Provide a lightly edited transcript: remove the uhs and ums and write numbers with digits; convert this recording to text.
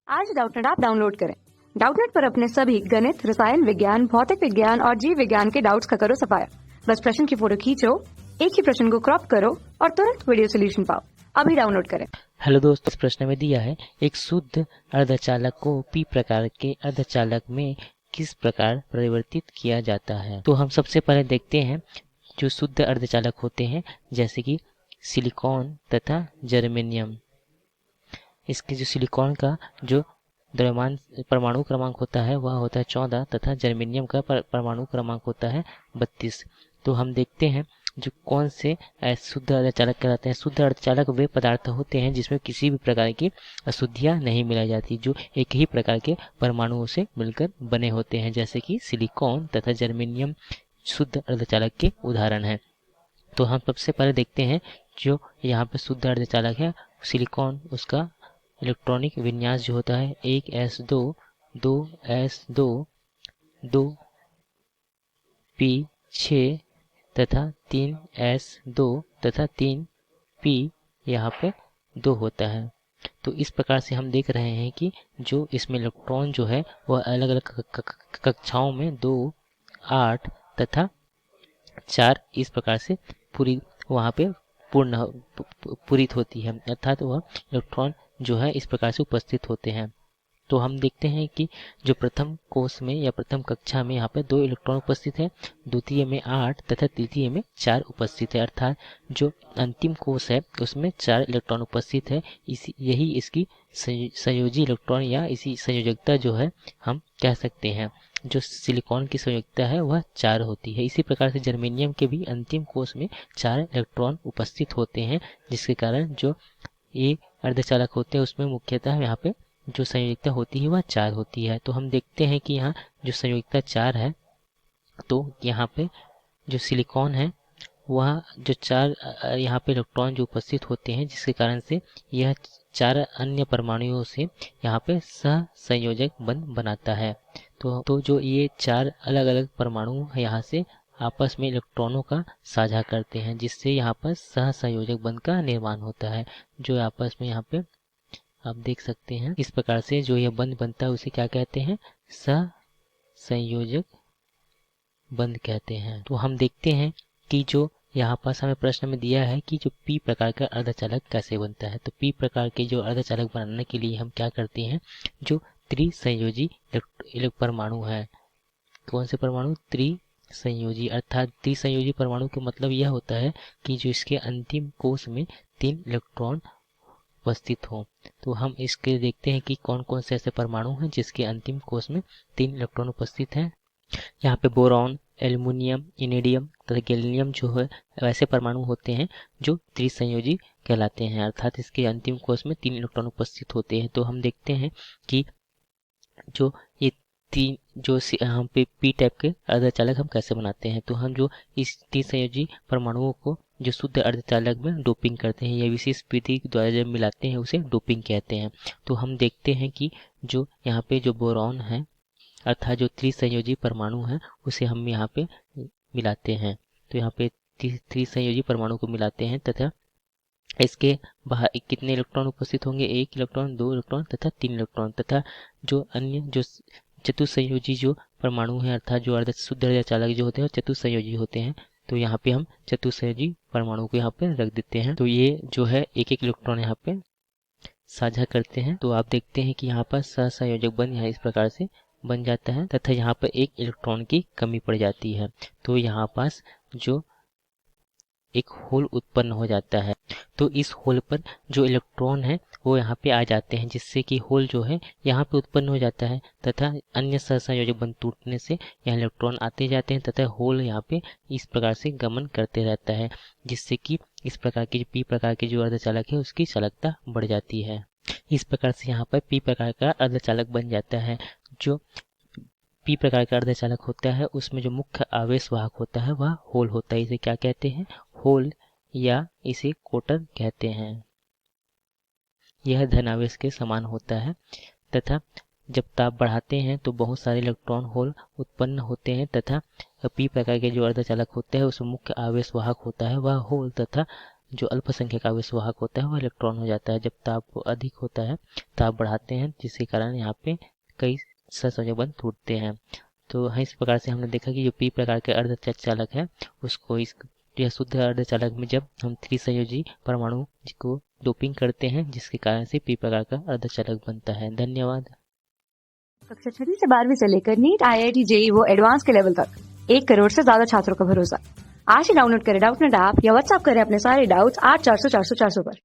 आज Doubtnut app download करें। Doubtnut पर अपने सभी गणित, रसायन विज्ञान, भौतिक विज्ञान और जीव विज्ञान के डाउट्स का करो सफाया। बस प्रश्न की फोटो खींचो, एक ही प्रश्न को क्रॉप करो और तुरंत वीडियो सोल्यूशन पाओ। अभी डाउनलोड करें। हेलो दोस्तों, इस प्रश्न में दिया है एक शुद्ध अर्धचालक को पी प्रकार के अर्धचालक में किस प्रकार परिवर्तित किया जाता है। तो हम सबसे पहले देखते हैं जो शुद्ध अर्धचालक होते हैं जैसे कि सिलिकॉन तथा जर्मेनियम। इसके जो सिलिकॉन का जो द्रव्यमान परमाणु क्रमांक होता है वह होता है 14 तथा जर्मेनियम का परमाणु क्रमांक होता है 32। तो हम देखते हैं जो कौन से शुद्ध अर्धचालक कहलाते हैं। शुद्ध अर्धचालक वे पदार्थ होते हैं जिसमें किसी भी प्रकार की अशुद्धियां नहीं मिलाई जाती, जो एक ही प्रकार के परमाणुओं से मिलकर बने होते हैं, जैसे कि सिलिकॉन तथा जर्मेनियम शुद्ध अर्धचालक के उदाहरण हैं। तो हम सबसे पहले देखते हैं जो यहाँ पे शुद्ध अर्धचालक है सिलिकॉन, उसका इलेक्ट्रॉनिक विन्यास जो होता है 1s2 2s2 2p6 तथा 3s2 तथा 3p यहाँ पे 2 होता है। तो इस प्रकार से हम देख रहे हैं कि जो इसमें इलेक्ट्रॉन जो है वह अलग अलग कक्षाओं में 2, 8 तथा 4 इस प्रकार से पूरी वहाँ पे पूरित होती है, अर्थात वह इलेक्ट्रॉन जो है इस प्रकार से उपस्थित होते हैं। तो हम देखते हैं कि जो प्रथम कोष में या प्रथम कक्षा में यहाँ पे 2 इलेक्ट्रॉन उपस्थित है, द्वितीय में 8 तथा तृतीय में 4 उपस्थित है, अर्थात जो अंतिम कोष है उसमें 4 इलेक्ट्रॉन उपस्थित है। यही इसकी संयोजी इलेक्ट्रॉन या इसी संयोजकता जो है हम कह सकते हैं। जो सिलिकॉन की संयोजकता है वह 4 होती है। इसी प्रकार से जर्मेनियम के भी अंतिम कोष में 4 इलेक्ट्रॉन उपस्थित होते हैं, जिसके कारण जो ये अर्धचालक होते हैं उसमें मुख्यतः यहाँ पे जो संयोजकता होती है वह 4 होती है। तो हम देखते हैं कि यहाँ जो संयोजकता 4 है, तो यहाँ पे जो सिलिकॉन है वह जो 4 यहाँ पे इलेक्ट्रॉन जो उपस्थित होते हैं, जिसके कारण से यह 4 अन्य परमाणुओं से यहाँ पे सह संयोजक बंध बनाता है। तो जो ये 4 अलग अलग परमाणु यहाँ से आपस में इलेक्ट्रॉनों का साझा करते हैं, जिससे यहाँ पर सह संयोजक बंध का निर्माण होता है, जो आपस में यहाँ पे आप देख सकते हैं। इस प्रकार से जो यह बंध बनता है उसे क्या कहते हैं, सह संयोजक बंध कहते हैं। तो हम देखते हैं कि जो यहाँ पास हमें प्रश्न में दिया है कि जो पी प्रकार का अर्धचालक कैसे बनता है। तो पी प्रकार के जो अर्धचालक बनाने के लिए हम क्या करते हैं, जो त्रिसंयोजी परमाणु है। कौन से परमाणु, त्रिसंयोजी, अर्थात त्रिसंयोजी परमाणु का मतलब यह होता है कि जो इसके अंतिम कोष में 3 इलेक्ट्रॉन उपस्थित हो। तो हम इसके देखते हैं कि कौन कौन से ऐसे परमाणु हैं जिसके अंतिम कोष में 3 इलेक्ट्रॉन उपस्थित हैं। यहाँ पे बोरॉन, एल्युमिनियम, इनेडियम तथा गैलियम जो है वैसे परमाणु होते हैं जो त्रिसंयोजी कहलाते हैं, अर्थात इसके अंतिम कोष में 3 इलेक्ट्रॉन उपस्थित होते हैं। तो हम देखते हैं कि जो ये 3 जो यहाँ पे पी टाइप के अर्धचालक हम कैसे बनाते हैं। तो हम जो इस त्रिसंयोजी परमाणुओं को जो शुद्ध अर्धचालक में डोपिंग करते हैं या विशेष विधि द्वारा जब मिलाते हैं उसे डोपिंग कहते हैं। तो हम देखते हैं कि जो यहाँ पे जो बोरॉन है अर्थात जो त्रिसंयोजी परमाणु है उसे हम यहाँ पे मिलाते हैं। तो यहाँ पे त्रिसंयोजी परमाणु को मिलाते हैं तथा इसके बाहर कितने इलेक्ट्रॉन उपस्थित होंगे, 1 इलेक्ट्रॉन, 2 इलेक्ट्रॉन तथा 3 इलेक्ट्रॉन, तथा जो अन्य जो चतुसंयोजी जो परमाणु है अर्थात जो शुद्ध अर्धचालक जो होते हैं चतुसंयोजी होते हैं। तो यहाँ पे हम चतुसंयोजी परमाणु को यहाँ पे रख देते हैं। तो ये जो है एक इलेक्ट्रॉन यहाँ पे साझा करते हैं। तो आप देखते हैं कि यहाँ पर सहसंयोजक बंध यहाँ इस प्रकार से बन जाता है तथा यहाँ पर 1 इलेक्ट्रॉन की कमी पड़ जाती है। तो यहाँ पास जो एक होल उत्पन्न हो जाता है। तो इस होल पर जो इलेक्ट्रॉन है वो यहाँ पे आ जाते हैं, जिससे कि होल जो है यहाँ पे उत्पन्न हो जाता है तथा अन्य सहसंयोजक बंध टूटने से यहाँ इलेक्ट्रॉन आते जाते हैं तथा होल यहाँ पे इस प्रकार से गमन करते रहता है, जिससे कि इस प्रकार की पी प्रकार के जो अर्धचालक है उसकी चालकता बढ़ जाती है। इस प्रकार से यहाँ पर पी प्रकार का अर्धचालक बन जाता है। जो पी प्रकार का अर्धचालक होता है उसमें जो मुख्य आवेश वाहक होता है वह होल होता है। इसे क्या कहते हैं, होल, या इसे कोटर कहते हैं। यह धनावेश के समान होता है तथा जब ताप बढ़ाते हैं तो बहुत सारे इलेक्ट्रॉन होल उत्पन्न होते हैं तथा पी प्रकार के जो अर्धचालक होते हैं उसमें मुख्य आवेश वाहक होता है वह होल तथा जो अल्पसंख्यक आवेश वाहक होता है वो इलेक्ट्रॉन हो जाता है। जब ताप अधिक होता है ताप बढ़ाते हैं, जिसके कारण यहाँ पे कई सहसंयोजक बंध टूटते हैं। तो इस प्रकार से हमने देखा कि जो पी प्रकार के अर्धचालक है उसको यह शुद्ध अर्धचालक में जब हम त्रिसंयोजी परमाणु को डोपिंग करते हैं, जिसके कारण से पी प्रकार का अर्धचालक बनता है। धन्यवाद। कक्षा 6 से 12वीं से लेकर नीट, IIT, JEE वो एडवांस के लेवल तक 1 करोड़ से ज्यादा छात्रों का भरोसा। आज ही डाउनलोड करें डाउटनेट ऐप या व्हाट्सएप करें अपने सारे डाउट्स 8400 400 400 पर।